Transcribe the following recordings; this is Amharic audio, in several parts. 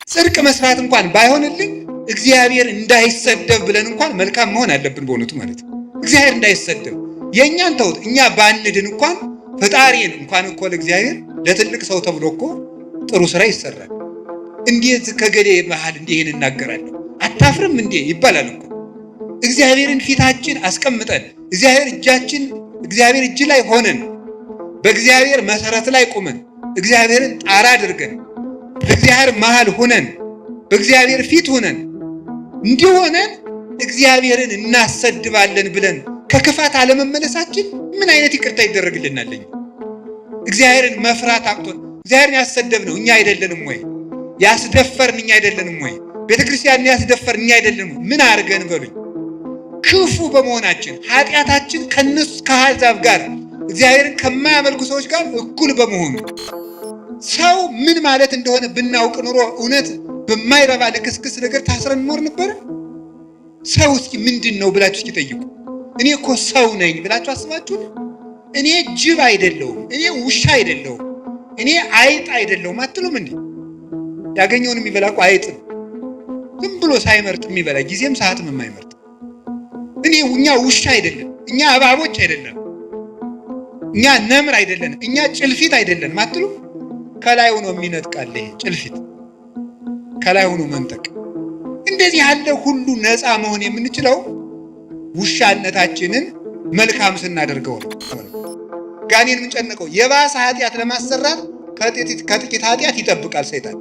ጽድቅ መስራት እንኳን ባይሆንልኝ እግዚአብሔር እንዳይሰደብ ብለን እንኳን መልካም መሆን አለብን በእውነቱ ማለት ነው። እግዚአብሔር እንዳይሰደብ የእኛን ተውት፣ እኛ ባንድን እንኳን ፈጣሪን እንኳን እኮ ለእግዚአብሔር ለትልቅ ሰው ተብሎ እኮ ጥሩ ስራ ይሰራል። እንዴት ከገሌ መሃል እንዲህን እናገራለሁ አታፍርም እንዴ ይባላል እኮ። እግዚአብሔርን ፊታችን አስቀምጠን እግዚአብሔር እጅ ላይ ሆነን በእግዚአብሔር መሰረት ላይ ቁመን እግዚአብሔርን ጣራ አድርገን በእግዚአብሔር መሃል ሆነን በእግዚአብሔር ፊት ሆነን እንዲሆነን እግዚአብሔርን እናሰድባለን ብለን ከክፋት አለመመለሳችን ምን አይነት ይቅርታ ይደረግልናል? እግዚአብሔርን መፍራት አቅቶን እግዚአብሔርን ያሰደብነው እኛ አይደለንም ወይ? ያስደፈርን እኛ አይደለንም ወይ? ቤተክርስቲያንን ያስደፈርን እኛ አይደለንም? ምን አድርገን በሉኝ? ክፉ በመሆናችን ኃጢአታችን ከነሱ ከአሕዛብ ጋር እግዚአብሔርን ከማያመልኩ ሰዎች ጋር እኩል በመሆኑ ሰው ምን ማለት እንደሆነ ብናውቅ ኑሮ እውነት በማይረባ ልክስክስ ነገር ታስረን እንኖር ነበር? ሰው እስኪ ምንድን ነው ብላችሁ እስኪ ጠይቁ። እኔ እኮ ሰው ነኝ ብላችሁ አስባችሁ? እኔ ጅብ አይደለሁም፣ እኔ ውሻ አይደለሁም፣ እኔ አይጥ አይደለሁም አትሉም እንዴ? ያገኘውን የሚበላ እኮ አይጥ ነው። ዝም ብሎ ሳይመርጥ የሚበላ ጊዜም ሰዓትም የማይመርጥ። እኛ ውሻ አይደለም፣ እኛ እባቦች አይደለም፣ እኛ ነምር አይደለም፣ እኛ ጭልፊት አይደለም አትሉም? ከላይ ሆኖ የሚነጥቃል ይሄ ጭልፊት፣ ከላይ ሆኖ መንጠቅ። እንደዚህ ያለ ሁሉ ነፃ መሆን የምንችለው ውሻነታችንን መልካም ስናደርገው ነው። ጋኔን የምንጨነቀው የባሰ ኃጢአት ለማሰራት ከጥቂት ኃጢአት ይጠብቃል ሰይጣን።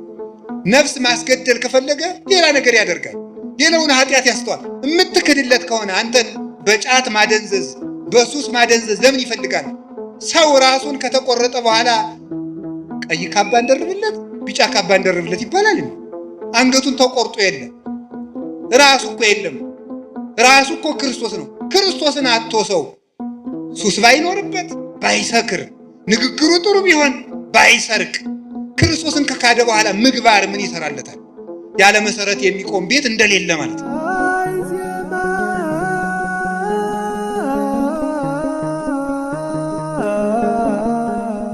ነፍስ ማስገደል ከፈለገ ሌላ ነገር ያደርጋል፣ ሌላውን ኃጢአት ያስተዋል። የምትክድለት ከሆነ አንተን በጫት ማደንዘዝ በሱስ ማደንዘዝ ለምን ይፈልጋል? ሰው ራሱን ከተቆረጠ በኋላ ቀይ ካባ እንደርብለት ቢጫ ካባ እንደርብለት ይባላል። አንገቱን ተቆርጦ የለም ራሱ እኮ የለም። ራሱ እኮ ክርስቶስ ነው። ክርስቶስን አጥቶ ሰው ሱስ ባይኖርበት ባይሰክር ንግግሩ ጥሩ ቢሆን ባይሰርቅ ክርስቶስን ከካደ በኋላ ምግባር ምን ይሰራለታል? ያለ መሰረት የሚቆም ቤት እንደሌለ ማለት ነው።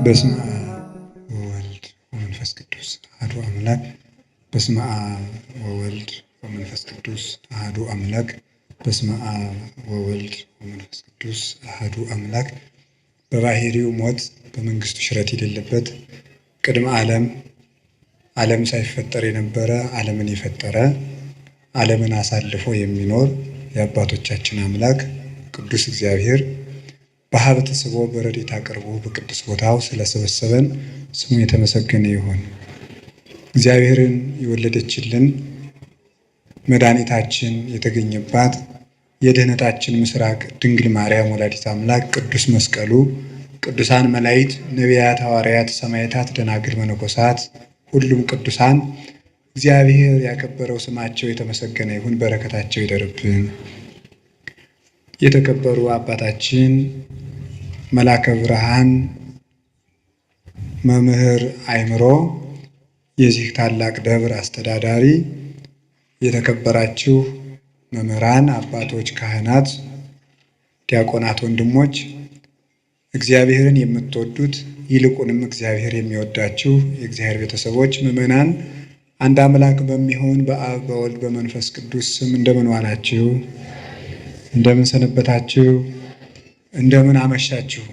በስመ አብ ወወልድ ወመንፈስ ቅዱስ አሐዱ አምላክ። በስመ አብ ወወልድ ወመንፈስ ቅዱስ አሐዱ አምላክ። በስመ አብ ወወልድ ወመንፈስ ቅዱስ አሐዱ አምላክ። በባህሪው ሞት በመንግስቱ ሽረት የሌለበት ቅድመ ዓለም ሳይፈጠር የነበረ ዓለምን የፈጠረ ዓለምን አሳልፎ የሚኖር የአባቶቻችን አምላክ ቅዱስ እግዚአብሔር በሀብት ስቦ በረድኤት አቅርቦ በቅዱስ ቦታው ስለሰበሰበን ስሙ የተመሰገነ ይሁን። እግዚአብሔርን የወለደችልን መድኃኒታችን የተገኘባት የድኅነታችን ምስራቅ ድንግል ማርያም ወላዲት አምላክ ቅዱስ መስቀሉ፣ ቅዱሳን መላእክት፣ ነቢያት፣ ሐዋርያት፣ ሰማዕታት፣ ደናግል፣ መነኮሳት ሁሉም ቅዱሳን እግዚአብሔር ያከበረው ስማቸው የተመሰገነ ይሁን። በረከታቸው ይደርብን። የተከበሩ አባታችን መላከ ብርሃን መምህር አእምሮ የዚህ ታላቅ ደብር አስተዳዳሪ፣ የተከበራችሁ መምህራን፣ አባቶች፣ ካህናት፣ ዲያቆናት፣ ወንድሞች፣ እግዚአብሔርን የምትወዱት ይልቁንም እግዚአብሔር የሚወዳችሁ የእግዚአብሔር ቤተሰቦች፣ ምዕመናን አንድ አምላክ በሚሆን በአብ በወልድ በመንፈስ ቅዱስ ስም እንደምን ዋላችሁ? እንደምን ሰነበታችሁ? እንደምን አመሻችሁ?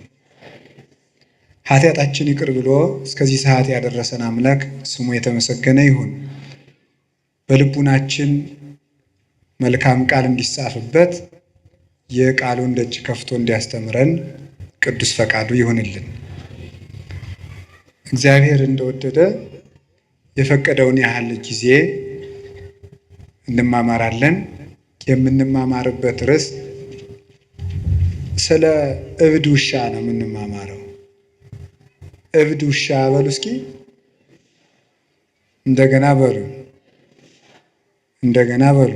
ኃጢአታችን ይቅር ብሎ እስከዚህ ሰዓት ያደረሰን አምላክ ስሙ የተመሰገነ ይሁን። በልቡናችን መልካም ቃል እንዲጻፍበት የቃሉን ደጅ ከፍቶ እንዲያስተምረን ቅዱስ ፈቃዱ ይሁንልን። እግዚአብሔር እንደወደደ የፈቀደውን ያህል ጊዜ እንማማራለን። የምንማማርበት ርዕስ ስለ እብድ ውሻ ነው የምንማማረው። እብድ ውሻ በሉ እስኪ እንደገና በሉ እንደገና በሉ።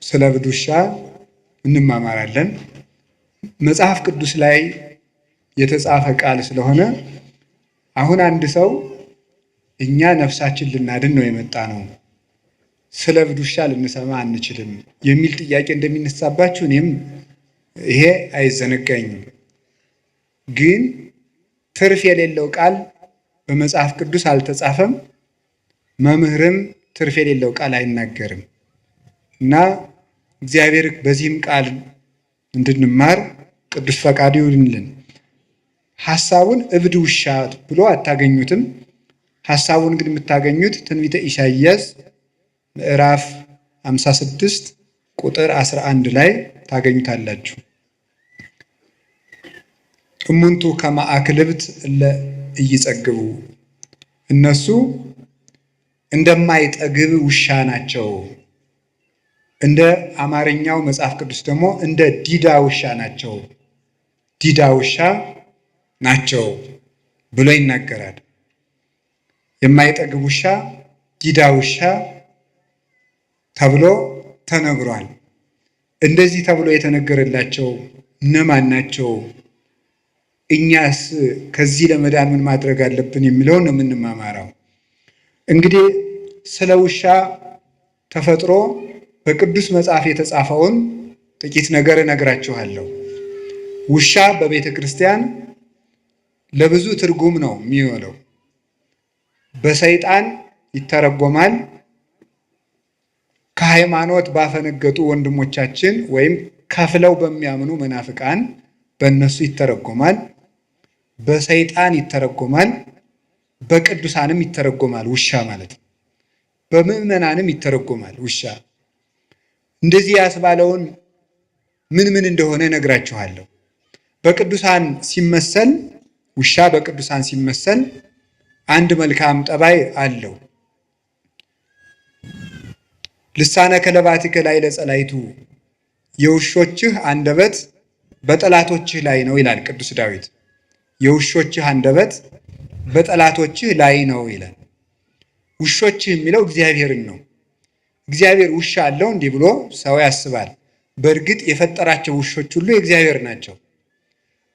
ስለ እብድ ውሻ እንማማራለን። መጽሐፍ ቅዱስ ላይ የተጻፈ ቃል ስለሆነ አሁን አንድ ሰው እኛ ነፍሳችን ልናድን ነው የመጣ ነው፣ ስለ እብድ ውሻ ልንሰማ አንችልም የሚል ጥያቄ እንደሚነሳባችሁ እኔም ይሄ አይዘነጋኝም። ግን ትርፍ የሌለው ቃል በመጽሐፍ ቅዱስ አልተጻፈም። መምህርም ትርፍ የሌለው ቃል አይናገርም እና እግዚአብሔር በዚህም ቃል እንድንማር ቅዱስ ፈቃዱ ይሁንልን። ሐሳቡን እብድ ውሻ ብሎ አታገኙትም። ሐሳቡን ግን የምታገኙት ትንቢተ ኢሳይያስ ምዕራፍ 56 ቁጥር 11 ላይ ታገኙታላችሁ። እሙንቱ ከመ አክልብት እለ ኢይጸግቡ፣ እነሱ እንደማይጠግብ ውሻ ናቸው። እንደ አማርኛው መጽሐፍ ቅዱስ ደግሞ እንደ ዲዳ ውሻ ናቸው፣ ዲዳ ውሻ ናቸው ብሎ ይናገራል። የማይጠግብ ውሻ፣ ዲዳ ውሻ ተብሎ ተነግሯል። እንደዚህ ተብሎ የተነገረላቸው እነማን ናቸው? እኛስ ከዚህ ለመዳን ምን ማድረግ አለብን የሚለውን ነው የምንማማረው። እንግዲህ ስለ ውሻ ተፈጥሮ በቅዱስ መጽሐፍ የተጻፈውን ጥቂት ነገር እነግራችኋለሁ። ውሻ በቤተ ክርስቲያን ለብዙ ትርጉም ነው የሚውለው። በሰይጣን ይተረጎማል። ከሃይማኖት ባፈነገጡ ወንድሞቻችን ወይም ከፍለው በሚያምኑ መናፍቃን በእነሱ ይተረጎማል። በሰይጣን ይተረጎማል። በቅዱሳንም ይተረጎማል ውሻ ማለት ነው። በምዕመናንም ይተረጎማል ውሻ። እንደዚህ ያስባለውን ምን እንደሆነ እነግራችኋለሁ። በቅዱሳን ሲመሰል ውሻ በቅዱሳን ሲመሰል አንድ መልካም ጠባይ አለው። ልሳነ ከለባቲከ ላዕለ ጸላይቱ፣ የውሾችህ አንደበት በጠላቶችህ ላይ ነው ይላል ቅዱስ ዳዊት። የውሾችህ አንደበት በጠላቶችህ ላይ ነው ይላል። ውሾችህ የሚለው እግዚአብሔርን ነው። እግዚአብሔር ውሻ አለው እንዲህ ብሎ ሰው ያስባል። በእርግጥ የፈጠራቸው ውሾች ሁሉ የእግዚአብሔር ናቸው።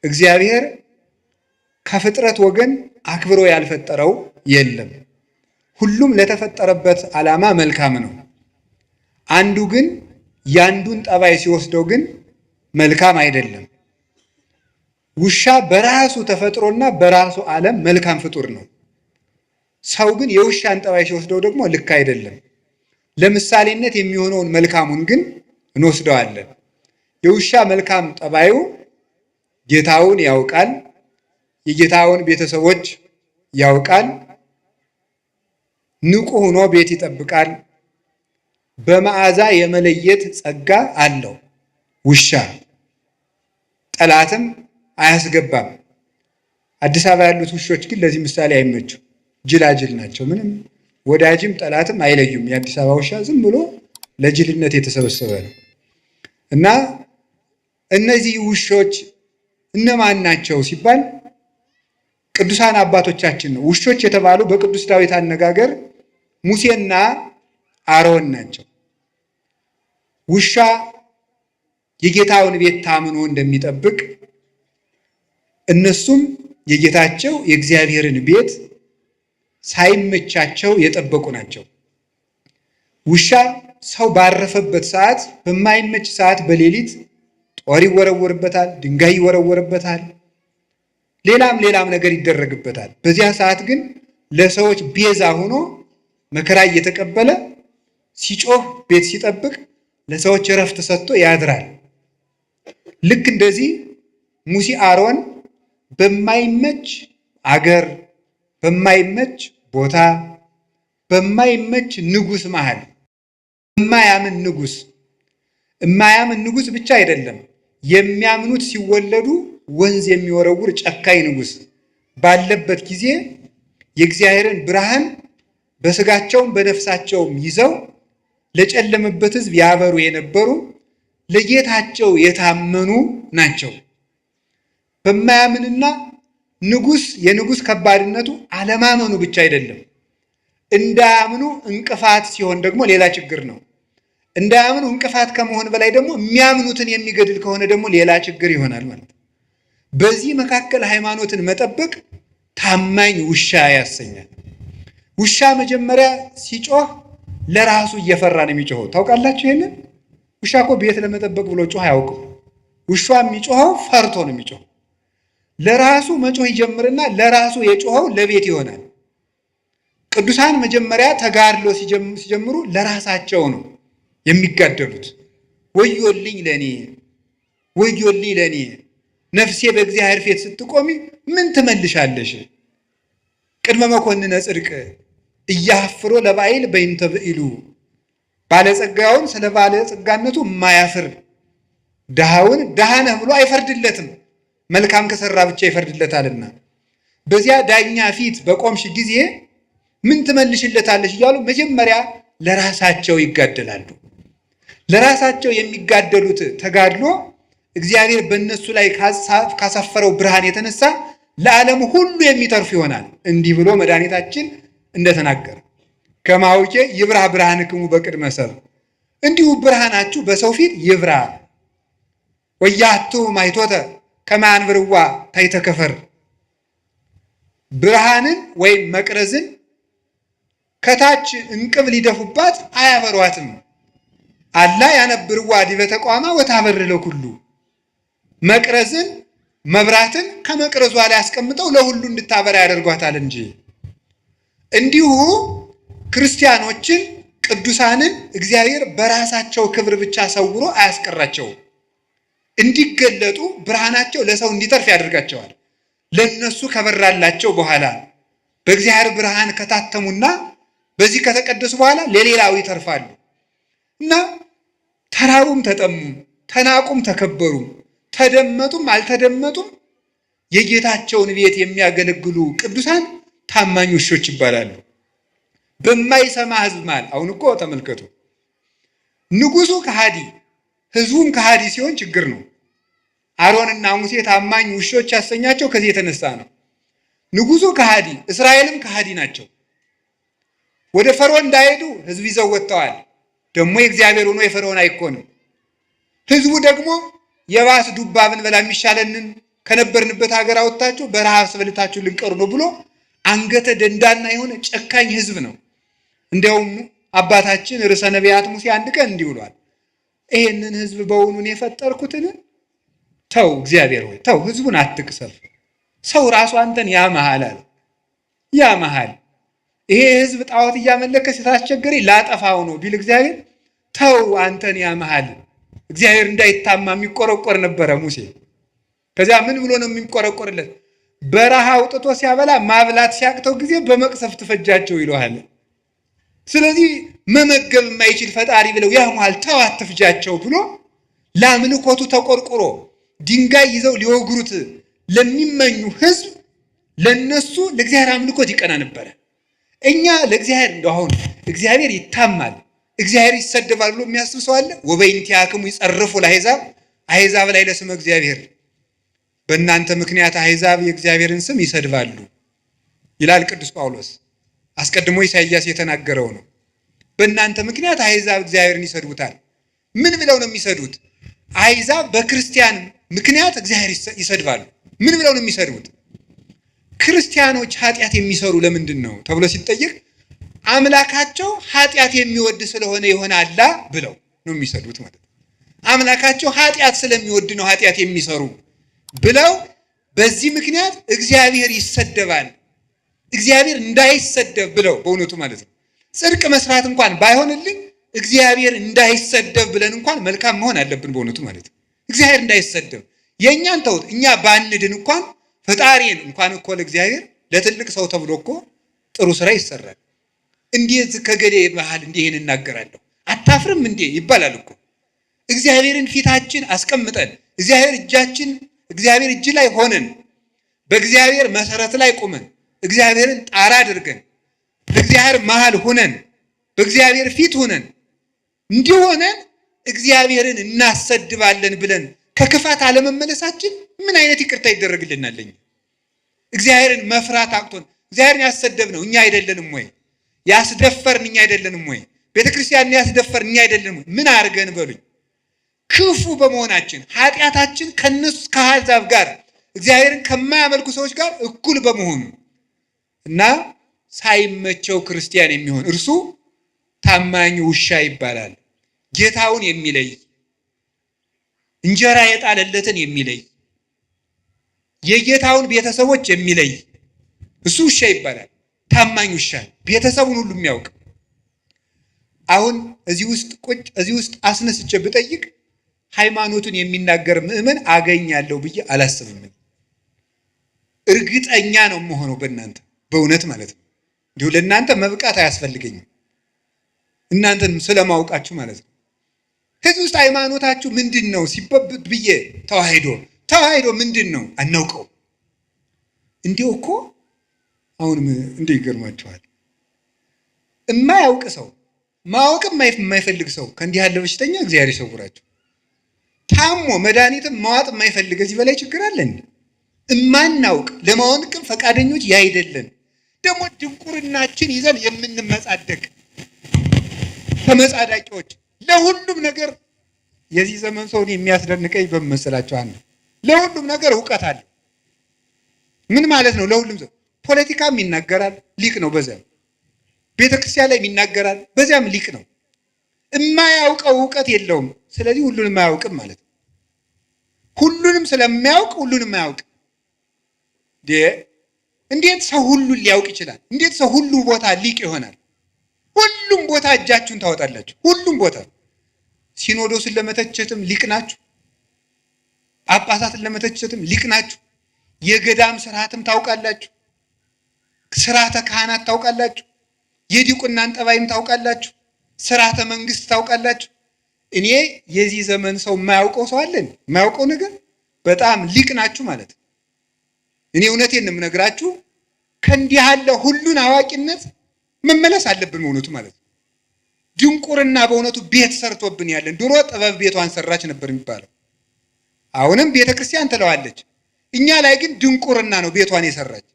እግዚአብሔር ከፍጥረት ወገን አክብሮ ያልፈጠረው የለም። ሁሉም ለተፈጠረበት ዓላማ መልካም ነው። አንዱ ግን ያንዱን ጠባይ ሲወስደው ግን መልካም አይደለም። ውሻ በራሱ ተፈጥሮና በራሱ ዓለም መልካም ፍጡር ነው። ሰው ግን የውሻን ጠባይ ሲወስደው ደግሞ ልክ አይደለም። ለምሳሌነት የሚሆነውን መልካሙን ግን እንወስደዋለን። የውሻ መልካም ጠባዩ ጌታውን ያውቃል፣ የጌታውን ቤተሰቦች ያውቃል፣ ንቁ ሆኖ ቤት ይጠብቃል፣ በመዓዛ የመለየት ጸጋ አለው። ውሻ ጠላትም አያስገባም። አዲስ አበባ ያሉት ውሾች ግን ለዚህ ምሳሌ አይመቹም። ጅላጅል ናቸው። ምንም ወዳጅም ጠላትም አይለዩም። የአዲስ አበባ ውሻ ዝም ብሎ ለጅልነት የተሰበሰበ ነው እና እነዚህ ውሾች እነማን ናቸው ሲባል ቅዱሳን አባቶቻችን ነው። ውሾች የተባሉ በቅዱስ ዳዊት አነጋገር ሙሴና አሮን ናቸው። ውሻ የጌታውን ቤት ታምኖ እንደሚጠብቅ እነሱም የጌታቸው የእግዚአብሔርን ቤት ሳይመቻቸው የጠበቁ ናቸው። ውሻ ሰው ባረፈበት ሰዓት፣ በማይመች ሰዓት በሌሊት ጦር ይወረወርበታል፣ ድንጋይ ይወረወርበታል፣ ሌላም ነገር ይደረግበታል። በዚያ ሰዓት ግን ለሰዎች ቤዛ ሆኖ መከራ እየተቀበለ ሲጮህ ቤት ሲጠብቅ ለሰዎች እረፍት ሰጥቶ ያድራል። ልክ እንደዚህ ሙሴ አሮን በማይመች አገር፣ በማይመች ቦታ፣ በማይመች ንጉሥ መሃል የማያምን ንጉሥ ብቻ አይደለም፣ የሚያምኑት ሲወለዱ ወንዝ የሚወረውር ጨካኝ ንጉሥ ባለበት ጊዜ የእግዚአብሔርን ብርሃን በስጋቸውም በነፍሳቸውም ይዘው ለጨለመበት ሕዝብ ያበሩ የነበሩ ለጌታቸው የታመኑ ናቸው። በማያምንና የንጉሥ ከባድነቱ አለማመኑ ብቻ አይደለም፣ እንዳያምኑ እንቅፋት ሲሆን ደግሞ ሌላ ችግር ነው። እንዳያምኑ እንቅፋት ከመሆን በላይ ደግሞ የሚያምኑትን የሚገድል ከሆነ ደግሞ ሌላ ችግር ይሆናል ማለት ነው። በዚህ መካከል ሃይማኖትን መጠበቅ ታማኝ ውሻ ያሰኛል። ውሻ መጀመሪያ ሲጮህ ለራሱ እየፈራ ነው የሚጮኸው። ታውቃላችሁ ይሄንን? ውሻ እኮ ቤት ለመጠበቅ ብሎ ጮህ አያውቅም። ውሻ የሚጮኸው ፈርቶ ነው የሚጮኸው። ለራሱ መጮህ ይጀምርና ለራሱ የጮኸው ለቤት ይሆናል። ቅዱሳን መጀመሪያ ተጋድሎ ሲጀምሩ ለራሳቸው ነው የሚጋደሉት። ወዮልኝ ለኔ ወዮልኝ ለኔ ነፍሴ በእግዚአብሔር ፊት ስትቆሚ ምን ትመልሻለሽ? ቅድመ መኮንነ ጽድቅ እያፍሮ ለባይል በይንተ ብኢሉ ባለጸጋውን ስለ ባለጸጋነቱ የማያፍር ድሃውን ድሃ ነህ ብሎ አይፈርድለትም፣ መልካም ከሰራ ብቻ ይፈርድለታልና። በዚያ ዳኛ ፊት በቆምሽ ጊዜ ምን ትመልሽለታለሽ እያሉ መጀመሪያ ለራሳቸው ይጋደላሉ። ለራሳቸው የሚጋደሉት ተጋድሎ እግዚአብሔር በእነሱ ላይ ካሳፈረው ብርሃን የተነሳ ለዓለም ሁሉ የሚተርፍ ይሆናል። እንዲህ ብሎ መድኃኒታችን እንደተናገረ ከማውቄ ይብራ ብርሃንክሙ በቅድመ ሰብእ፣ እንዲሁ ብርሃናችሁ በሰው ፊት ይብራ። ወያቱ ማይቶተ ከመ አንብርዋ ታሕተ ከፈር፣ ብርሃንን ወይም መቅረዝን ከታች እንቅብ ሊደፉባት አያበሯትም። አላ ያነብርዋ ዲበ ተቋማ ወታበር ለኩሉ፣ መቅረዝን መብራትን ከመቅረዟ ላይ አስቀምጠው ለሁሉ እንድታበራ ያደርጓታል እንጂ። እንዲሁ ክርስቲያኖችን ቅዱሳንን እግዚአብሔር በራሳቸው ክብር ብቻ ሰውሮ አያስቀራቸውም። እንዲገለጡ ብርሃናቸው ለሰው እንዲተርፍ ያደርጋቸዋል። ለነሱ ከበራላቸው በኋላ በእግዚአብሔር ብርሃን ከታተሙና በዚህ ከተቀደሱ በኋላ ለሌላው ይተርፋሉ እና ተራቡም ተጠሙም፣ ተናቁም ተከበሩም፣ ተደመጡም አልተደመጡም የጌታቸውን ቤት የሚያገለግሉ ቅዱሳን ታማኝ ውሾች ይባላሉ። በማይሰማ ሕዝብ ማለት አሁን እኮ ተመልከቱ፣ ንጉሱ ከሃዲ ሕዝቡም ከሃዲ ሲሆን ችግር ነው። አሮንና ሙሴ ታማኝ ውሾች ያሰኛቸው ከዚህ የተነሳ ነው። ንጉሱ ከሃዲ፣ እስራኤልም ከሃዲ ናቸው። ወደ ፈርዖን እንዳይሄዱ ሕዝብ ይዘው ወጥተዋል። ደግሞ የእግዚአብሔር ሆኖ የፈርዖን አይኮንም። ሕዝቡ ደግሞ የባስ ዱባ ብንበላ የሚሻለንን ከነበርንበት ሀገር አወጣችሁ በረሃብ ስበልታችሁ ልንቀሩ ነው ብሎ አንገተ ደንዳና የሆነ ጨካኝ ሕዝብ ነው። እንዲያውም አባታችን ርዕሰ ነቢያት ሙሴ አንድ ቀን እንዲህ ብሏል፣ ይሄንን ሕዝብ በውኑን የፈጠርኩትን? ተው እግዚአብሔር ሆይ ተው፣ ሕዝቡን አትቅሰፍ። ሰው ራሱ አንተን ያመሃል አለ። ያመሃል ይሄ ሕዝብ ጣዖት እያመለከ ስታስቸገረኝ ላጠፋው ነው ቢል እግዚአብሔር ተው አንተን ያመሃል። እግዚአብሔር እንዳይታማ የሚቆረቆር ነበረ ሙሴ። ከዚያ ምን ብሎ ነው የሚቆረቆርለት? በረሃ አውጥቶ ሲያበላ ማብላት ሲያቅተው ጊዜ በመቅሰፍት ፈጃቸው ይለዋል። ስለዚህ መመገብ የማይችል ፈጣሪ ብለው ያሟል፣ ተው አትፍጃቸው ብሎ ለአምልኮቱ ተቆርቁሮ ድንጋይ ይዘው ሊወግሩት ለሚመኙ ሕዝብ ለነሱ ለእግዚአብሔር አምልኮት ይቀና ነበረ። እኛ ለእግዚአብሔር እንደው አሁን እግዚአብሔር ይታማል፣ እግዚአብሔር ይሰደባል ብሎ የሚያስብ ሰው አለ? ወበእንቲአክሙ ይጸርፉ ለአሕዛብ፣ አሕዛብ ላይ ለስመ እግዚአብሔር፣ በእናንተ ምክንያት አሕዛብ የእግዚአብሔርን ስም ይሰድባሉ ይላል ቅዱስ ጳውሎስ። አስቀድሞ ኢሳይያስ የተናገረው ነው። በእናንተ ምክንያት አሕዛብ እግዚአብሔርን ይሰድቡታል። ምን ብለው ነው የሚሰዱት? አሕዛብ በክርስቲያን ምክንያት እግዚአብሔር ይሰድባሉ። ምን ብለው ነው የሚሰድቡት? ክርስቲያኖች ኃጢአት የሚሰሩ ለምንድን ነው ተብሎ ሲጠየቅ አምላካቸው ኃጢአት የሚወድ ስለሆነ ይሆናላ ብለው ነው የሚሰዱት ማለት ነው። አምላካቸው ኃጢአት ስለሚወድ ነው ኃጢአት የሚሰሩ ብለው በዚህ ምክንያት እግዚአብሔር ይሰደባል። እግዚአብሔር እንዳይሰደብ ብለው በእውነቱ ማለት ነው። ጽድቅ መስራት እንኳን ባይሆንልኝ እግዚአብሔር እንዳይሰደብ ብለን እንኳን መልካም መሆን አለብን በእውነቱ ማለት ነው። እግዚአብሔር እንዳይሰደብ የእኛን ተውት፣ እኛ ባንድን እንኳን ፈጣሪን እንኳን እኮ ለእግዚአብሔር ለትልቅ ሰው ተብሎ እኮ ጥሩ ስራ ይሰራል። እንዴት ከገሌ መሃል እንዲህ ይህን እናገራለሁ አታፍርም እንዴ ይባላል እኮ። እግዚአብሔርን ፊታችን አስቀምጠን እግዚአብሔር እጅ ላይ ሆነን በእግዚአብሔር መሰረት ላይ ቁመን እግዚአብሔርን ጣራ አድርገን በእግዚአብሔር መሃል ሆነን በእግዚአብሔር ፊት ሆነን እንዲሆነን እግዚአብሔርን እናሰድባለን ብለን ከክፋት አለመመለሳችን ምን አይነት ይቅርታ ይደረግልናል? እግዚአብሔርን መፍራት አቅቶን እግዚአብሔርን ያሰደብነው እኛ አይደለንም ወይ? ያስደፈርን እኛ አይደለንም ወይ? ቤተክርስቲያንን ያስደፈርን እኛ አይደለንም ወይ? ምን አድርገን በሉኝ? ክፉ በመሆናችን ኃጢአታችን ከነሱ ከአሕዛብ ጋር እግዚአብሔርን ከማያመልኩ ሰዎች ጋር እኩል በመሆኑ እና ሳይመቸው ክርስቲያን የሚሆን እርሱ ታማኝ ውሻ ይባላል። ጌታውን የሚለይ እንጀራ የጣለለትን የሚለይ የጌታውን ቤተሰቦች የሚለይ እሱ ውሻ ይባላል። ታማኝ ውሻ፣ ቤተሰቡን ሁሉ የሚያውቅ። አሁን እዚህ ውስጥ አስነስቼ ብጠይቅ ሃይማኖቱን የሚናገር ምዕመን አገኛለሁ ብዬ አላስብም። እርግጠኛ ነው የምሆነው በእናንተ በእውነት ማለት ነው። እንዲሁ ለእናንተ መብቃት አያስፈልገኝም፣ እናንተንም ስለማውቃችሁ ማለት ነው። ከዚህ ውስጥ ሃይማኖታችሁ ምንድን ነው ሲበብት ብዬ ተዋሂዶ ምንድን ነው አናውቀው። እንዲሁ እኮ አሁንም እንዲህ ይገርማችኋል። የማያውቅ ሰው ማወቅም የማይፈልግ ሰው ከእንዲህ ያለ በሽተኛ እግዚአብሔር ይሰውራቸው። ታሞ መድኃኒትም ማዋጥ የማይፈልግ እዚህ በላይ ችግር አለን። እማናውቅ ለማወቅም ፈቃደኞች ያይደለን ደግሞ ድንቁርናችን ይዘን የምንመጻደቅ ተመጻዳቂዎች ለሁሉም ነገር። የዚህ ዘመን ሰውን የሚያስደንቀኝ በመሰላቸው አንዱ ለሁሉም ነገር እውቀት አለ። ምን ማለት ነው? ለሁሉም ሰው ፖለቲካም ይናገራል፣ ሊቅ ነው። በዚያም ቤተክርስቲያን ላይ ይናገራል፣ በዚያም ሊቅ ነው። የማያውቀው እውቀት የለውም። ስለዚህ ሁሉንም አያውቅም ማለት ነው። ሁሉንም ስለማያውቅ ሁሉንም አያውቅ። እንዴት ሰው ሁሉን ሊያውቅ ይችላል? እንዴት ሰው ሁሉ ቦታ ሊቅ ይሆናል? ሁሉም ቦታ እጃችሁን ታወጣላችሁ። ሁሉም ቦታ ሲኖዶስን ለመተቸትም ሊቅ ናችሁ። ጳጳሳትን ለመተቸትም ሊቅ ናችሁ። የገዳም ስርዓትም ታውቃላችሁ። ስርዓተ ካህናት ታውቃላችሁ። የዲቁናን ጠባይም ታውቃላችሁ። ስርዓተ መንግስት ታውቃላችሁ። እኔ የዚህ ዘመን ሰው የማያውቀው ሰው አለን? የማያውቀው ነገር በጣም ሊቅ ናችሁ ማለት ነው። እኔ እውነቴን ነው የምነግራችሁ። ከእንዲህ ያለ ሁሉን አዋቂነት መመለስ አለብን በእውነቱ ማለት ነው። ድንቁርና በእውነቱ ቤት ሰርቶብን ያለን። ድሮ ጥበብ ቤቷን ሰራች ነበር የሚባለው። አሁንም ቤተክርስቲያን ትለዋለች። እኛ ላይ ግን ድንቁርና ነው ቤቷን የሰራች፣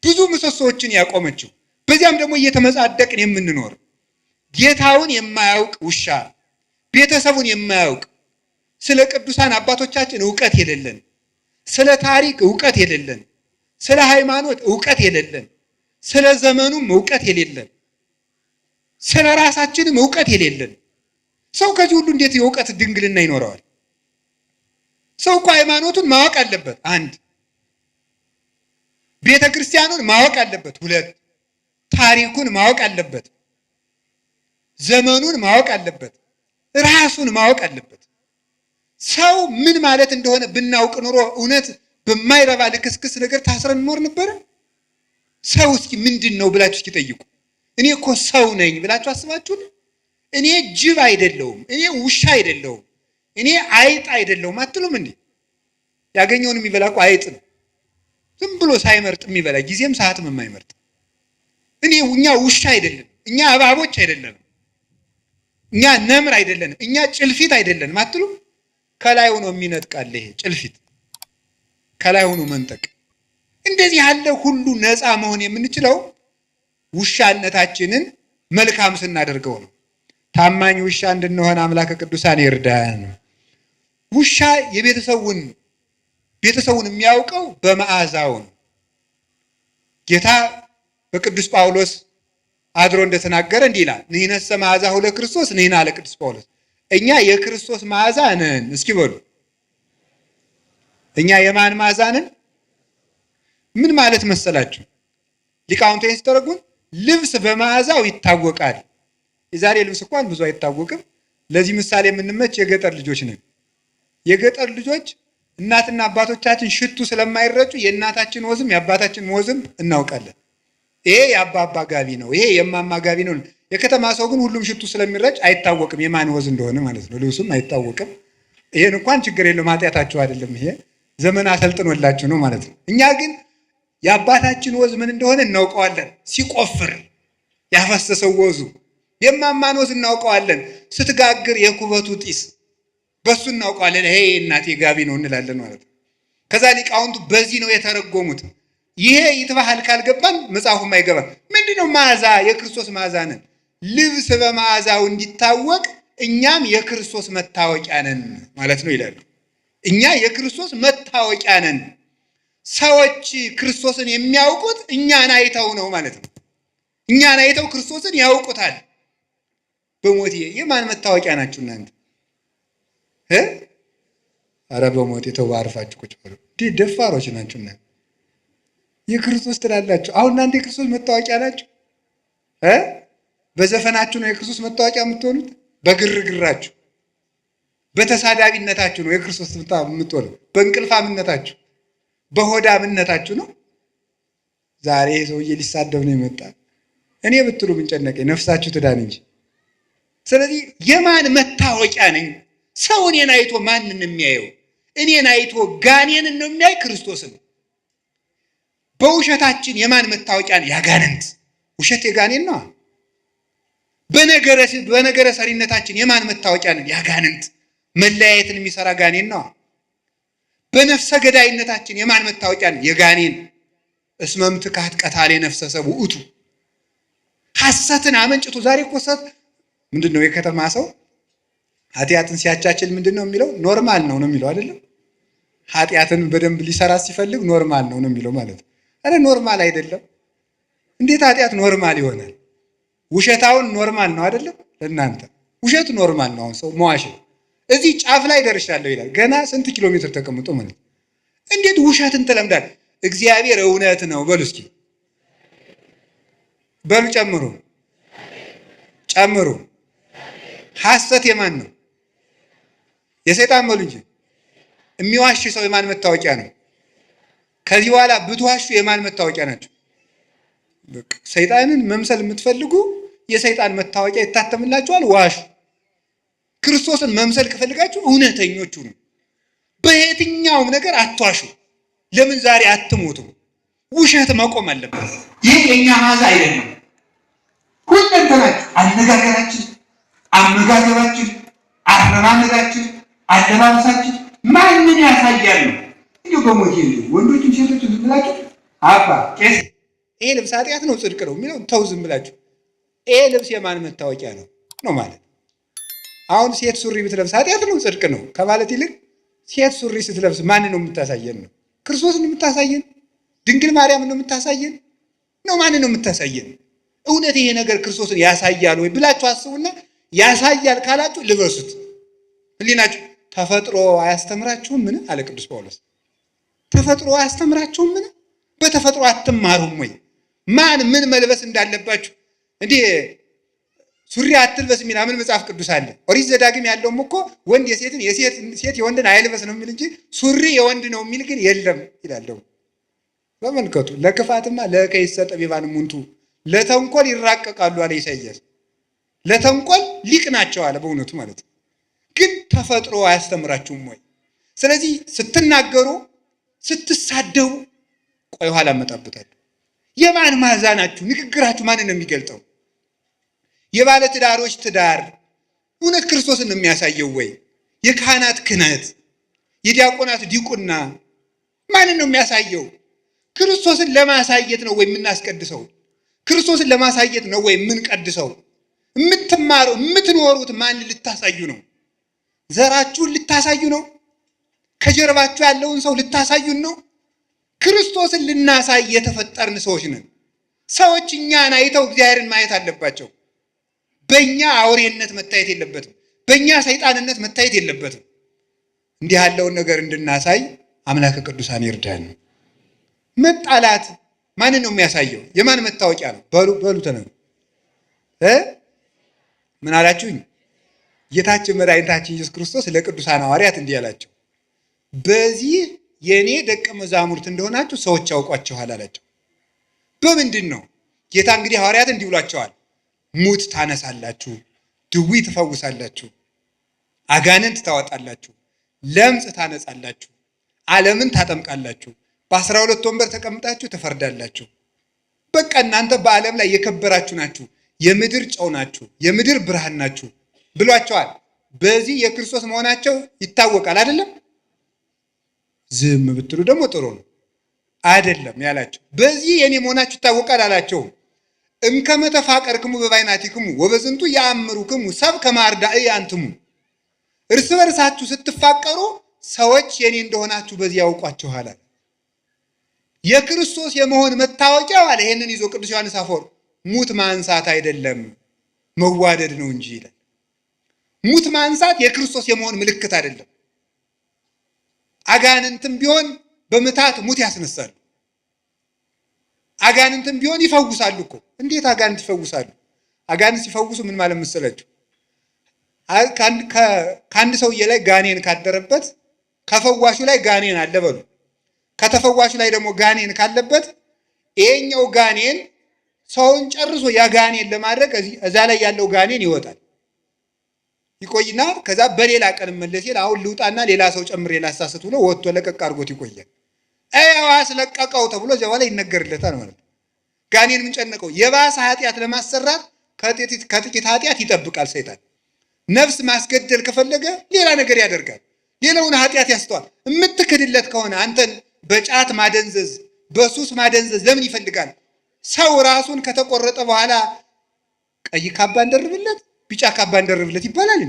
ብዙ ምሰሶዎችን ያቆመችው። በዚያም ደግሞ እየተመጻደቅን የምንኖር ጌታውን የማያውቅ ውሻ፣ ቤተሰቡን የማያውቅ፣ ስለ ቅዱሳን አባቶቻችን እውቀት የሌለን፣ ስለ ታሪክ እውቀት የሌለን፣ ስለ ሃይማኖት እውቀት የሌለን፣ ስለ ዘመኑም እውቀት የሌለን፣ ስለ ራሳችንም እውቀት የሌለን ሰው ከዚህ ሁሉ እንዴት የእውቀት ድንግልና ይኖረዋል? ሰው እኮ ሃይማኖቱን ማወቅ አለበት። አንድ ቤተ ክርስቲያኑን ማወቅ አለበት። ሁለት ታሪኩን ማወቅ አለበት። ዘመኑን ማወቅ አለበት። ራሱን ማወቅ አለበት። ሰው ምን ማለት እንደሆነ ብናውቅ ኑሮ እውነት በማይረባ ልክስክስ ነገር ታስረን እንኖር ነበረ? ሰው እስኪ ምንድን ነው ብላችሁ እስኪ ጠይቁ። እኔ እኮ ሰው ነኝ ብላችሁ አስባችሁን? እኔ ጅብ አይደለሁም፣ እኔ ውሻ አይደለሁም፣ እኔ አይጥ አይደለሁም አትሉም እንዴ? ያገኘውን የሚበላ እኮ አይጥ ነው። ዝም ብሎ ሳይመርጥ የሚበላ ጊዜም ሰዓትም የማይመርጥ። እኛ ውሻ አይደለም፣ እኛ እባቦች አይደለም፣ እኛ ነምር አይደለንም፣ እኛ ጭልፊት አይደለንም አትሉም? ከላይ ሆኖ የሚነጥቃል ይሄ ጭልፊት፣ ከላይ ሆኖ መንጠቅ። እንደዚህ ያለ ሁሉ ነፃ መሆን የምንችለው ውሻነታችንን መልካም ስናደርገው ነው። ታማኝ ውሻ እንድንሆን አምላከ ቅዱሳን ይርዳን። ውሻ ቤተሰቡን የሚያውቀው በመዓዛው ነው። ጌታ በቅዱስ ጳውሎስ አድሮ እንደተናገረ እንዲህ ይላል፣ ንሕነሰ መዓዛሁ ለክርስቶስ ንሕነ አለ ቅዱስ ጳውሎስ። እኛ የክርስቶስ መዓዛ ነን። እስኪ በሉ እኛ የማን መዓዛ ነን? ምን ማለት መሰላችሁ? ሊቃውንቱ ሲተረጉም ልብስ በመዓዛው ይታወቃል። የዛሬ ልብስ እንኳን ብዙ አይታወቅም። ለዚህ ምሳሌ የምንመች የገጠር ልጆች ነን። የገጠር ልጆች እናትና አባቶቻችን ሽቱ ስለማይረጩ የእናታችን ወዝም የአባታችን ወዝም እናውቃለን። ይሄ የአባባ ጋቢ ነው፣ ይሄ የማማ ጋቢ ነው። የከተማ ሰው ግን ሁሉም ሽቱ ስለሚረጭ አይታወቅም የማን ወዝ እንደሆነ ማለት ነው። ልብሱም አይታወቅም። ይሄን እንኳን ችግር የለውም፣ ኃጢአታችሁ አይደለም። ይሄ ዘመን አሰልጥኖላችሁ ነው ማለት ነው። እኛ ግን የአባታችን ወዝ ምን እንደሆነ እናውቀዋለን። ሲቆፍር ያፈሰሰው ወዙ። የማማን ወዝ እናውቀዋለን። ስትጋግር የኩበቱ ጢስ በሱ እናውቀዋለን። ይሄ እናቴ ጋቢ ነው እንላለን ማለት ነው። ከዛ ሊቃውንቱ በዚህ ነው የተረጎሙት። ይሄ ይትባህል ካልገባን መጽሐፉም አይገባም። ምንድነው መዓዛ? የክርስቶስ መዓዛ ነን። ልብስ በመዓዛው እንዲታወቅ እኛም የክርስቶስ መታወቂያ ነን ማለት ነው ይላሉ። እኛ የክርስቶስ መታወቂያ ነን። ሰዎች ክርስቶስን የሚያውቁት እኛን አይተው ነው ማለት ነው። እኛን አይተው ክርስቶስን ያውቁታል። በሞቴ የማን መታወቂያ ናችሁ እናንተ? ኧረ በሞቴ ተው፣ አርፋችሁ ቁጭ በሉ። ደፋሮች ናችሁ እናንተ። የክርስቶስ ትላላችሁ። አሁን እናንተ የክርስቶስ መታወቂያ ናችሁ። በዘፈናችሁ ነው የክርስቶስ መታወቂያ የምትሆኑት። በግርግራችሁ በተሳዳቢነታችሁ ነው የክርስቶስ የምትሆኑ። በእንቅልፋምነታችሁ በሆዳምነታችሁ ነው። ዛሬ ሰውዬ ሊሳደብ ነው የመጣ። እኔ ብትሉ ምን ጨነቀኝ? ነፍሳችሁ ትዳን እንጂ። ስለዚህ የማን መታወቂያ ነኝ? ሰው እኔን አይቶ ማንን የሚያየው? እኔን አይቶ ጋኔንን ነው የሚያይ? ክርስቶስን። በውሸታችን የማን መታወቂያ ነው? ያጋንንት። ውሸት የጋኔን ነው። በነገረ ሰሪነታችን የማን መታወቂያ ነው? ያጋንንት። መለያየትን የሚሰራ ጋኔን ነው። በነፍሰ ገዳይነታችን የማን መታወቂያ ነው? የጋኔን። እስመም ትካት ቀታሌ ነፍሰ ሰብ ውእቱ። ሐሰትን አመንጭቱ። ዛሬ እኮ ሰት ምንድን ነው? የከተማ ሰው ኃጢአትን ሲያቻችል ምንድን ነው የሚለው? ኖርማል ነው የሚለው አይደለም። ኃጢአትን በደንብ ሊሰራ ሲፈልግ ኖርማል ነው የሚለው ማለት ነው። አረ ኖርማል አይደለም። እንዴት ኃጢአት ኖርማል ይሆናል? ውሸታውን ኖርማል ነው አይደለም? ለእናንተ ውሸት ኖርማል ነው። አሁን ሰው መዋሸት እዚህ ጫፍ ላይ ደርሻለሁ ይላል። ገና ስንት ኪሎ ሜትር ተቀምጦ ማለት እንዴት ውሸትን ትለምዳል? እግዚአብሔር እውነት ነው በሉ እስኪ በሉ። ጨምሩ። ሐሰት የማን ነው? የሰይጣን በሉ እንጂ። የሚዋሽ ሰው የማን መታወቂያ ነው? ከዚህ በኋላ ብትዋሹ የማን መታወቂያ ናቸው? ሰይጣንን መምሰል የምትፈልጉ የሰይጣን መታወቂያ ይታተምላችኋል። ዋሹ። ክርስቶስን መምሰል ከፈልጋችሁ እውነተኞቹ ነው። በየትኛውም ነገር አትዋሹ። ለምን ዛሬ አትሞቱም? ውሸት መቆም አለበት። ይህ የኛ ማዛ አይደለም። ሁለንተናችሁ፣ አነጋገራችን፣ አመጋገባችን፣ አረማመዳችን፣ አለባበሳችን ማንን ያሳያል ነው? እንዲሁ በሞት ወንዶችን ሴቶችን ዝም ብላችሁ አባ ቄስ ይሄ ልብስ ኃጢአት ነው ጽድቅ ነው የሚለው ተው ዝም ብላችሁ። ይሄ ልብስ የማን መታወቂያ ነው ነው ማለት። አሁን ሴት ሱሪ ብትለብስ ኃጢአት ነው ጽድቅ ነው ከማለት ይልቅ ሴት ሱሪ ስትለብስ ማንን ነው የምታሳየን ነው? ክርስቶስን ነው የምታሳየን? ድንግል ማርያምን ነው የምታሳየን ነው? ማንን ነው የምታሳየን? እውነት ይሄ ነገር ክርስቶስን ያሳያል ወይ ብላችሁ አስቡና ያሳያል ካላችሁ ልበሱት። ህሊናችሁ ተፈጥሮ አያስተምራችሁም? ምን አለ ቅዱስ ጳውሎስ? ተፈጥሮ አያስተምራችሁም? ምን በተፈጥሮ አትማሩም ወይ? ማን ምን መልበስ እንዳለባችሁ እንዴ ሱሪ አትልበስ የሚል ምን መጽሐፍ ቅዱስ አለ? ኦሪት ዘዳግም ያለውም እኮ ወንድ የሴትን ሴት የወንድን አይልበስ ነው የሚል እንጂ ሱሪ የወንድ ነው የሚል ግን የለም ይላል። ተመልከቱ። ለክፋትማ ለከይሰ ጠቢባን ሙንቱ ለተንኮል ይራቀቃሉ አለ ኢሳይያስ። ለተንኮል ሊቅ ናቸው አለ በእውነቱ ማለት ነው። ግን ተፈጥሮ አያስተምራችሁም ወይ? ስለዚህ ስትናገሩ ስትሳደቡ ቆይ ኋላ እመጣበታለሁ። የማን ማዛ ናችሁ? ንግግራችሁ ማንን ነው የሚገልጠው? የባለ ትዳሮች ትዳር እውነት ክርስቶስን ነው የሚያሳየው ወይ? የካህናት ክህነት፣ የዲያቆናት ዲቁና ማንን ነው የሚያሳየው? ክርስቶስን ለማሳየት ነው ወይ የምናስቀድሰው? ክርስቶስን ለማሳየት ነው ወይ የምንቀድሰው? የምትማረው የምትኖሩት ማን ልታሳዩ ነው? ዘራችሁን ልታሳዩ ነው? ከጀርባችሁ ያለውን ሰው ልታሳዩን ነው? ክርስቶስን ልናሳይ የተፈጠርን ሰዎች ነን። ሰዎች እኛን አይተው እግዚአብሔርን ማየት አለባቸው። በእኛ አውሬነት መታየት የለበትም። በእኛ ሰይጣንነት መታየት የለበትም። እንዲህ ያለውን ነገር እንድናሳይ አምላከ ቅዱሳን ይርዳን። መጣላት ማንን ነው የሚያሳየው? የማን መታወቂያ ነው? በሉ ተነሱ። ምን አላችሁኝ? ጌታችን መድኃኒታችን ኢየሱስ ክርስቶስ ለቅዱሳን ሐዋርያት እንዲህ አላቸው፣ በዚህ የእኔ ደቀ መዛሙርት እንደሆናችሁ ሰዎች ያውቋችኋል አላቸው። በምንድን ነው? ጌታ እንግዲህ ሐዋርያት እንዲህ ብሏቸዋል፣ ሙት ታነሳላችሁ፣ ድዊ ትፈውሳላችሁ፣ አጋንንት ታወጣላችሁ፣ ለምጽ ታነጻላችሁ፣ ዓለምን ታጠምቃላችሁ፣ በ12 ወንበር ተቀምጣችሁ ትፈርዳላችሁ። በቃ እናንተ በዓለም ላይ የከበራችሁ ናችሁ፣ የምድር ጨው ናችሁ፣ የምድር ብርሃን ናችሁ ብሏቸዋል። በዚህ የክርስቶስ መሆናቸው ይታወቃል አይደለም? ዝም ብትሉ ደግሞ ጥሩ ነው አይደለም ያላቸው። በዚህ የኔ መሆናችሁ ይታወቃል አላቸው። እምከመ ተፋቀርክሙ በባይናቲክሙ ወበዝንቱ ያአምሩክሙ ሰብ ከመ አርዳኢ አንትሙ። እርስ በርሳችሁ ስትፋቀሩ ሰዎች የኔ እንደሆናችሁ በዚህ ያውቋችኋል። የክርስቶስ የመሆን መታወቂያው አለ። ይሄንን ይዞ ቅዱስ ዮሐንስ አፈወርቅ ሙት ማንሳት አይደለም መዋደድ ነው እንጂ ይላል። ሙት ማንሳት የክርስቶስ የመሆን ምልክት አይደለም። አጋንንትም ቢሆን በምታት ሙት ያስነሳሉ። አጋንንትም ቢሆን ይፈውሳሉ እኮ። እንዴት አጋንንት ይፈውሳሉ? አጋንንት ሲፈውሱ ምን ማለት መሰላችሁ? ከአንድ ሰውዬ ላይ ጋኔን ካደረበት ከፈዋሹ ላይ ጋኔን አለ በሉ። ከተፈዋሹ ላይ ደግሞ ጋኔን ካለበት ይሄኛው ጋኔን ሰውን ጨርሶ ያ ጋኔን ለማድረግ እዛ ላይ ያለው ጋኔን ይወጣል። ይቆይና ከዛ በሌላ ቀን መለስ ይል አሁን ልውጣና ሌላ ሰው ጨምሬ ላሳስት ብሎ ወጥቶ ለቀቅ አድርጎት ይቆያል። አይዋ አስለቀቀው ተብሎ እዚያ በኋላ ይነገርለታል ማለት ነው። ጋኔን ምን ጨነቀው? የባሰ ኃጢአት ለማሰራት ከጥቂት ኃጢአት ይጠብቃል ሰይጣን። ነፍስ ማስገደል ከፈለገ ሌላ ነገር ያደርጋል። ሌላውን ኃጢአት ያስተዋል። የምትክድለት ከሆነ አንተን በጫት ማደንዘዝ፣ በሱስ ማደንዘዝ ለምን ይፈልጋል? ሰው ራሱን ከተቆረጠ በኋላ ቀይ ካባ እንደርብለት፣ ቢጫ ካባ እንደርብለት ይባላል።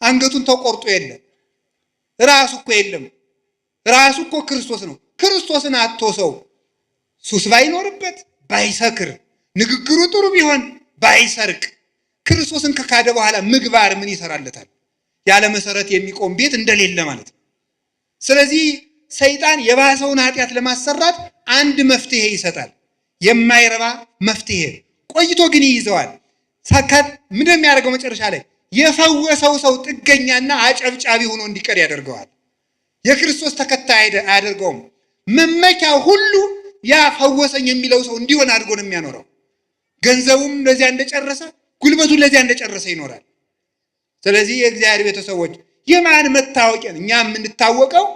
አንገቱን ተቆርጦ የለም ራሱ እኮ የለም። ራሱ እኮ ክርስቶስ ነው። ክርስቶስን አጥቶ ሰው ሱስ ባይኖርበት፣ ባይሰክር፣ ንግግሩ ጥሩ ቢሆን፣ ባይሰርቅ፣ ክርስቶስን ከካደ በኋላ ምግባር ምን ይሰራለታል? ያለ መሰረት የሚቆም ቤት እንደሌለ ማለት ነው። ስለዚህ ሰይጣን የባሰውን ኃጢአት ለማሰራት አንድ መፍትሄ ይሰጣል። የማይረባ መፍትሄ ቆይቶ ግን ይይዘዋል። ምንድን የሚያደርገው? መጨረሻ ላይ የፈወሰው ሰው ጥገኛና አጨብጫቢ ሆኖ እንዲቀር ያደርገዋል። የክርስቶስ ተከታይ አያደርገውም። መመኪያ ሁሉ ያ ፈወሰኝ የሚለው ሰው እንዲሆን አድርጎ ነው የሚያኖረው። ገንዘቡም ለዚያ እንደጨረሰ፣ ጉልበቱ ለዚያ እንደጨረሰ ይኖራል። ስለዚህ የእግዚአብሔር ቤተሰቦች የማን መታወቂያ? እኛ የምንታወቀው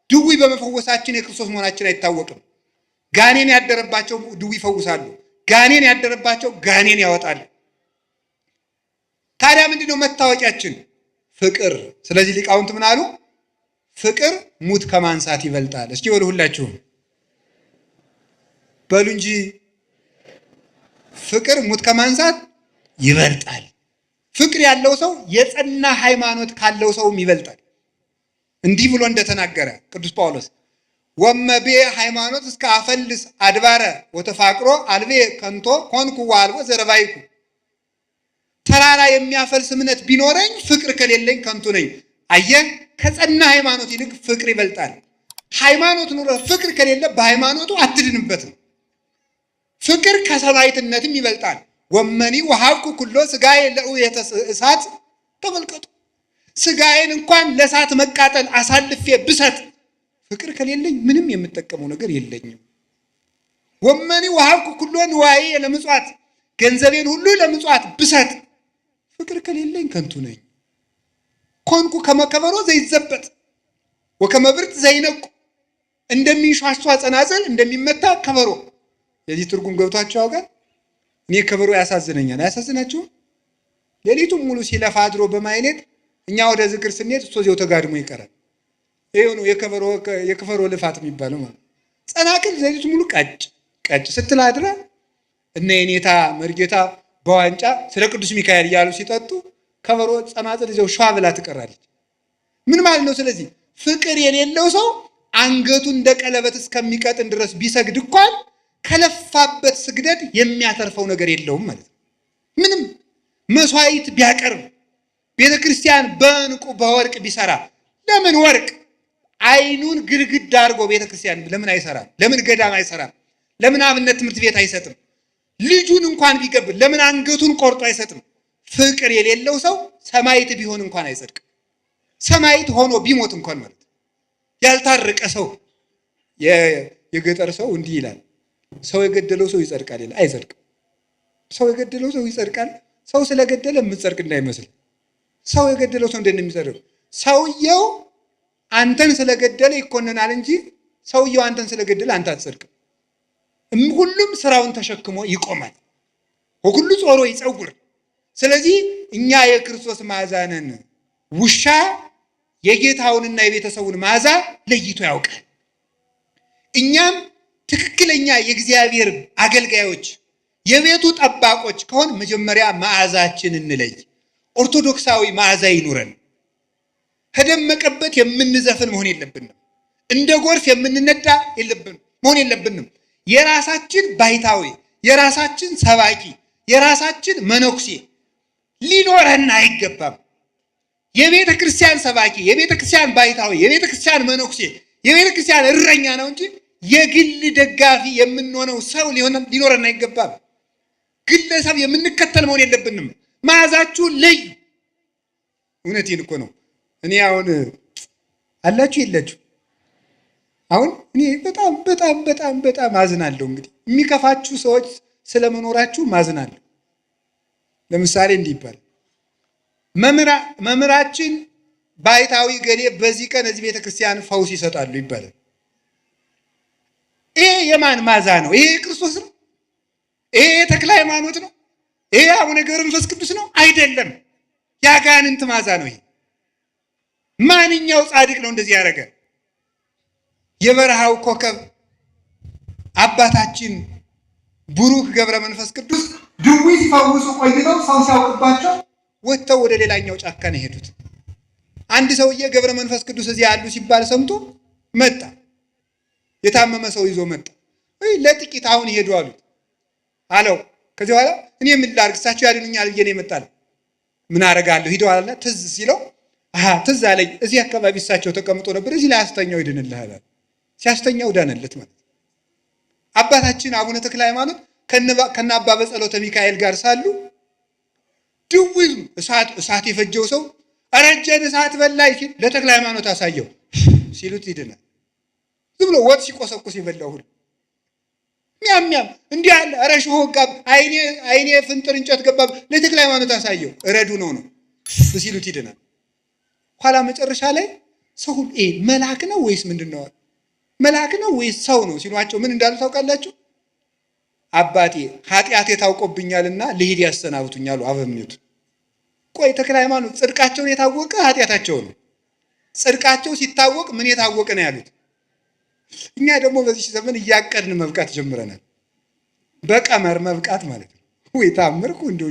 ድውይ በመፈወሳችን የክርስቶስ መሆናችን አይታወቅም። ጋኔን ያደረባቸው ድውይ ይፈውሳሉ። ጋኔን ያደረባቸው ጋኔን ያወጣሉ። ታዲያ ምንድነው መታወቂያችን? ፍቅር። ስለዚህ ሊቃውንት ምን አሉ? ፍቅር ሙት ከማንሳት ይበልጣል። እስኪ ወደ ሁላችሁም በሉ እንጂ ፍቅር ሙት ከማንሳት ይበልጣል። ፍቅር ያለው ሰው የጸና ሃይማኖት ካለው ሰውም ይበልጣል። እንዲህ ብሎ እንደተናገረ ቅዱስ ጳውሎስ ወመቤ ሃይማኖት እስከ አፈልስ አድባረ ወተፋቅሮ አልቤ ከንቶ ኮንኩ ዋልቦ ዘረባይኩ። ተራራ የሚያፈልስ እምነት ቢኖረኝ ፍቅር ከሌለኝ ከንቱ ነኝ። አየህ፣ ከጸና ሃይማኖት ይልቅ ፍቅር ይበልጣል። ሃይማኖት ኑሮ ፍቅር ከሌለ በሃይማኖቱ አትድንበትም። ፍቅር ከሰማዕትነትም ይበልጣል። ወመኒ ወሀብኩ ኩሎ ስጋዬ ለእሳት እሳት። ተመልከቱ፣ ስጋዬን እንኳን ለእሳት መቃጠል አሳልፌ ብሰጥ ፍቅር ከሌለኝ ምንም የምጠቀመው ነገር የለኝም። ወመኒ ወሀብኩ ኩሎ ንዋዬ ለምጽዋት፣ ገንዘቤን ሁሉ ለምጽዋት ብሰጥ ፍቅር ከሌለኝ ከንቱ ነኝ። ኮንኩ ከመከበሮ ዘይዘበት ወከመብርት ዘይነቁ፣ እንደሚንሿሿ ጸናጽል እንደሚመታ ከበሮ። የዚህ ትርጉም ገብቷቸው ያውቃል? እኔ ከበሮ ያሳዝነኛል። አያሳዝናችሁም? ሌሊቱን ሙሉ ሲለፋ አድሮ በማይሌት እኛ ወደ ዝክር ስንሄድ እሱ እዚያው ተጋድሞ ይቀራል። ይሄው ነው የከበሮ ልፋት የሚባለው ማለት። ጸናቅል ሌሊቱን ሙሉ ቀጭ ስትል አድራ እነ የኔታ መርጌታ በዋንጫ ስለ ቅዱስ ሚካኤል እያሉ ሲጠጡ ከበሮ ጸናጽል እዚያው ሸዋ ብላ ትቀራለች። ምን ማለት ነው? ስለዚህ ፍቅር የሌለው ሰው አንገቱ እንደ ቀለበት እስከሚቀጥን ድረስ ቢሰግድ እንኳን ከለፋበት ስግደት የሚያተርፈው ነገር የለውም ማለት ነው። ምንም መስዋዕት ቢያቀርብ ቤተ ክርስቲያን በዕንቁ በወርቅ ቢሰራ፣ ለምን ወርቅ አይኑን ግድግዳ አድርጎ ቤተ ክርስቲያን ለምን አይሰራም? ለምን ገዳም አይሰራም? ለምን አብነት ትምህርት ቤት አይሰጥም? ልጁን እንኳን ቢገብር ለምን አንገቱን ቆርጦ አይሰጥም? ፍቅር የሌለው ሰው ሰማዕት ቢሆን እንኳን አይጸድቅም። ሰማዕት ሆኖ ቢሞት እንኳን ማለት ያልታረቀ ሰው የገጠር ሰው እንዲህ ይላል፣ ሰው የገደለው ሰው ይጸድቃል ይላል። አይጸድቅም። ሰው የገደለው ሰው ይጸድቃል። ሰው ስለገደለ የምትጸድቅ እንዳይመስል። ሰው የገደለው ሰው እንደሚጸድቅ ሰውየው አንተን ስለገደለ ይኮነናል እንጂ ሰውየው አንተን ስለገደለ አንተ አትጸድቅም። ሁሉም ስራውን ተሸክሞ ይቆማል። ሁሉ ጾሮ ይጸውር። ስለዚህ እኛ የክርስቶስ መዓዛ ነን። ውሻ የጌታውንና የቤተሰቡን መዓዛ ለይቶ ያውቃል። እኛም ትክክለኛ የእግዚአብሔር አገልጋዮች የቤቱ ጠባቆች ከሆን መጀመሪያ መዓዛችን እንለይ። ኦርቶዶክሳዊ መዓዛ ይኑረን። ከደመቀበት የምንዘፍን መሆን የለብንም። እንደ ጎርፍ የምንነዳ መሆን የለብንም። የራሳችን ባይታዊ፣ የራሳችን ሰባኪ፣ የራሳችን መነኩሴ ሊኖረን አይገባም። የቤተ ክርስቲያን ሰባኪ፣ የቤተ ክርስቲያን ባይታዊ፣ የቤተ ክርስቲያን መነኩሴ የቤተ ክርስቲያን እረኛ ነው እንጂ የግል ደጋፊ የምንሆነው ሰው ሊኖረን አይገባም። ግለሰብ የምንከተል መሆን የለብንም። መዓዛችሁን ለዩ። እውነቴን እኮ ነው። እኔ አሁን አላችሁ የላችሁ? አሁን እኔ በጣም በጣም በጣም በጣም አዝናለሁ። እንግዲህ የሚከፋችሁ ሰዎች ስለመኖራችሁ ማዝናለሁ። ለምሳሌ እንዲህ ይባላል፣ መምህራችን ባይታዊ ገሌ በዚህ ቀን እዚህ ቤተክርስቲያን ፈውስ ይሰጣሉ ይባላል። ይሄ የማን መዓዛ ነው? ይሄ የክርስቶስ ነው? ይሄ የተክለ ሃይማኖት ነው? ይሄ አቡነ ገብረ መንፈስ ቅዱስ ነው? አይደለም። የአጋንንት መዓዛ ነው ይሄ። ማንኛው ጻድቅ ነው እንደዚህ ያደረገ? የበረሃው ኮከብ አባታችን ቡሩክ ገብረ መንፈስ ቅዱስ ድዊ ሲፈውሱ ቆይተው ሰው ሲያውቅባቸው ወጥተው ወደ ሌላኛው ጫካ ነው የሄዱት። አንድ ሰውዬ ገብረ መንፈስ ቅዱስ እዚህ ያሉ ሲባል ሰምቶ መጣ። የታመመ ሰው ይዞ መጣ። ለጥቂት አሁን ይሄዱ አሉት አለው። ከዚህ በኋላ እኔ ምን ላድርግ እሳቸው ያድኑኛል ብዬ ነው የመጣለው። ምን አደርጋለሁ? ሂደው አለ። ትዝ ሲለው ትዝ አለኝ፣ እዚህ አካባቢ እሳቸው ተቀምጦ ነበር፣ እዚህ ላይ አስተኛው ይድንልሃል። ሲያስተኛው ዳነለት ማለት። አባታችን አቡነ ተክለ ሃይማኖት ከነ አባ በጸሎተ ሚካኤል ጋር ሳሉ ድውይ እሳት የፈጀው ሰው አረጀን እሳት በላይ ሲል ለተክለ ሃይማኖት አሳየው ሲሉት ይድናል። ዝም ብሎ ወጥ ሲቆሰቁስ ይበላው ሁሉ ሚያም እንዲህ አለ። ኧረ ሾህ ጋብ አይኔ ፍንጥር እንጨት ገባ ለተክለ ሃይማኖት አሳየው እረዱ ነው ሲሉት ይድናል። ኋላ መጨረሻ ላይ ሰው መልአክ ነው ወይስ ምንድነው? መልአክ ነው ወይስ ሰው ነው ሲሏቸው ምን እንዳሉ ታውቃላችሁ? አባቴ ኃጢአቴ ታውቆብኛልና ልሂድ ያሰናብቱኛል አበምኔቱ። ቆይ ተክለ ሃይማኖት ጽድቃቸውን የታወቀ ኃጢአታቸው ነው። ጽድቃቸው ሲታወቅ ምን የታወቀ ነው ያሉት? እኛ ደግሞ በዚህ ዘመን እያቀድን መብቃት ጀምረናል። በቀመር መብቃት ማለት ነው። ወይ ታምርኩ እንደው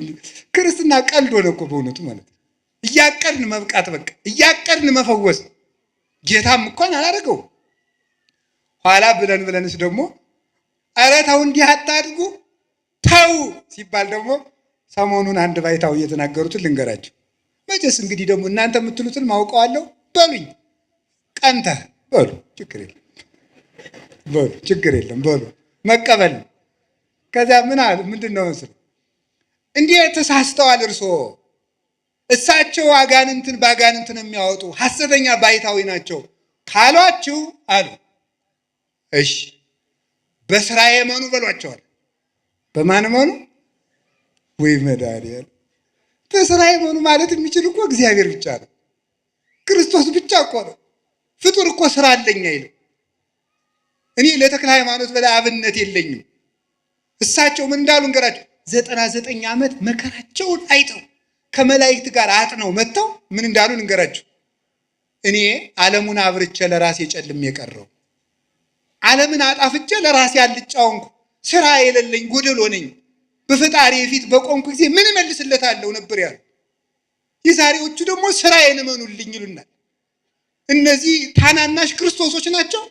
ክርስትና ቀልድ ሆነ እኮ በእውነቱ ማለት ነው። እያቀድን መብቃት በቃ እያቀድን መፈወስ ጌታም እንኳን አላደረገው። ኋላ ብለንስ ደግሞ ኧረ ተው እንዲህ አታድርጉ ተው ሲባል ደግሞ ሰሞኑን አንድ ባይታው እየተናገሩትን ልንገራቸው። መቼስ እንግዲህ ደግሞ እናንተ የምትሉትን ማውቀዋለሁ በሉኝ። ቀንተህ በሉ ችግር የለም በሉ ችግር የለም በሉ መቀበል። ከዚያ ምን አለ? ምንድን ነው መስሎ እንዲህ ተሳስተዋል እርስዎ። እሳቸው አጋንንትን በአጋንንትን የሚያወጡ ሐሰተኛ ባይታዊ ናቸው ካሏችሁ አሉ። እሺ በስራዬ መኑ በሏቸዋል። በማን መኑ? ወይ መድኃኒዓለም በስራዬ መኑ ማለት የሚችል እኮ እግዚአብሔር ብቻ ነው። ክርስቶስ ብቻ እኮ ነው። ፍጡር እኮ ስራ አለኝ አይልም። እኔ ለተክለ ሃይማኖት በላይ አብነት የለኝም። እሳቸው ምን እንዳሉ እንገራቸው። 99 ዓመት መከራቸውን አይተው ከመላእክት ጋር አጥነው መጥተው ምን እንዳሉ እንገራቸው። እኔ ዓለሙን አብርቼ ለራሴ ጨልም የቀረው ዓለምን አጣፍቼ ለራሴ አልጫውንኩ ስራ የሌለኝ ጎደሎ ነኝ። በፈጣሪ ፊት በቆምኩ ጊዜ ምን እመልስለታለሁ ነበር ያሉ። የዛሬዎቹ ደግሞ ስራዬን እመኑልኝ ይሉናል። እነዚህ ታናናሽ ክርስቶሶች ናቸው።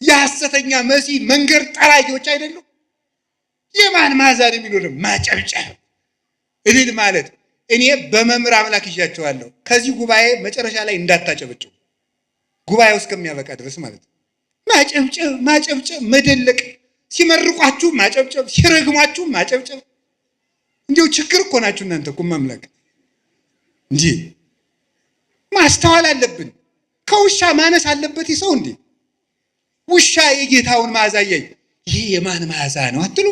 የሐሰተኛ መሲህ መንገድ ጠራጊዎች አይደሉም። የማን መዓዛ ነው የሚሉት? ማጨብጨብ እልል ማለት። እኔ በመምህር አምላክ ይዣቸዋለሁ። ከዚህ ጉባኤ መጨረሻ ላይ እንዳታጨበጭቡ፣ ጉባኤው እስከሚያበቃ ድረስ ማለት ነው። ማጨብጨብ ማጨብጨብ፣ መደለቅ፣ ሲመርቋችሁ ማጨብጨብ፣ ሲረግሟችሁ ማጨብጨብ። እንዲሁ ችግር እኮ ናችሁ እናንተ እኮ ማምላክ እንጂ ማስተዋል አለብን። ከውሻ ማነስ አለበት ሰው እንዴ? ውሻ የጌታውን መዓዛ ያይ። ይሄ የማን መዓዛ ነው አትሉ?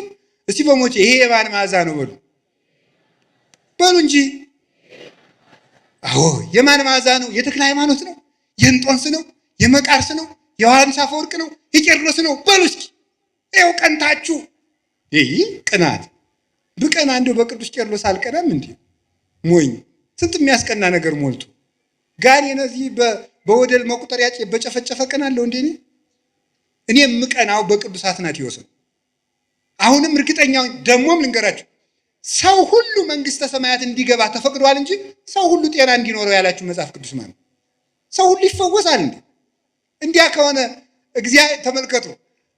እስቲ በሞቼ ይሄ የማን መዓዛ ነው በሉ በሉ እንጂ። አዎ የማን መዓዛ ነው? የተክለ ሃይማኖት ነው? የእንጦንስ ነው? የመቃርስ ነው? የዮሐንስ አፈወርቅ ነው? የቄርሎስ ነው? በሉ እስኪ ይኸው ቀንታችሁ። ይህ ቅናት ብቀና እንደው በቅዱስ ቄርሎስ አልቀናም እንዴ? ሞኝ ስንት የሚያስቀና ነገር ሞልቶ ጋር የነዚህ በወደል መቁጠሪያ በጨፈጨፈ ቀናለሁ እንዴ? እኔ የምቀናው በቅዱስ አትናቴዎስ ነው። አሁንም እርግጠኛው ደግሞም ልንገራችሁ፣ ሰው ሁሉ መንግስተ ሰማያት እንዲገባ ተፈቅዷል እንጂ ሰው ሁሉ ጤና እንዲኖረው ያላችሁ መጽሐፍ ቅዱስ ማለት ሰው ሁሉ ይፈወሳል እንዴ? እንዲያ ከሆነ እግዚአብሔር ተመልከቱ።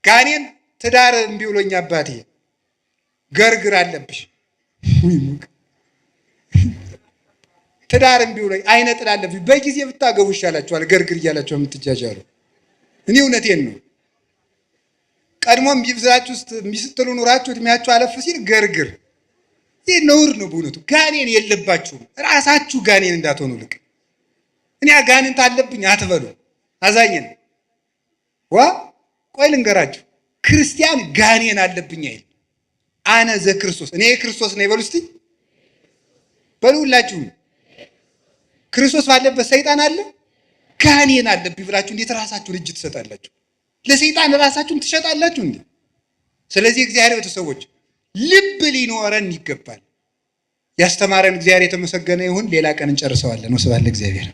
ጋኔን ትዳር እምቢ ብሎኝ አባቴ ገርግር አለብሽ ትዳር እምቢ ብሎኝ አይነ ጥላ አለብሽ በጊዜ ብታገቡ ይሻላችኋል ገርግር እያላችሁ የምትጃጃሉ እኔ እውነቴን ነው። ቀድሞም ቢብዛችሁ ውስጥ ሚስትሉ ኑራችሁ እድሜያችሁ አለፍ ሲል ገርግር። ይህ ነውር ነው በእውነቱ። ጋኔን የለባችሁም። ራሳችሁ ጋኔን እንዳትሆኑ ልቅ እኔ ጋኔንት አለብኝ አትበሉ። አዛኘን ቆይ ልንገራችሁ፣ ክርስቲያን ጋኔን አለብኝ አይል። አነ ዘክርስቶስ እኔ ክርስቶስ ነኝ በሉ እስቲ በሉላችሁ። ክርስቶስ ባለበት ሰይጣን አለ? ጋኔን አለብኝ ብላችሁ እንዴት ራሳችሁን እጅ ትሰጣላችሁ? ለሰይጣን ራሳችሁን ትሸጣላችሁ እንዴ? ስለዚህ እግዚአብሔር ቤተሰቦች ልብ ሊኖረን ይገባል። ያስተማረን እግዚአብሔር የተመሰገነ ይሁን። ሌላ ቀን እንጨርሰዋለን። ወስብሐት ለእግዚአብሔር።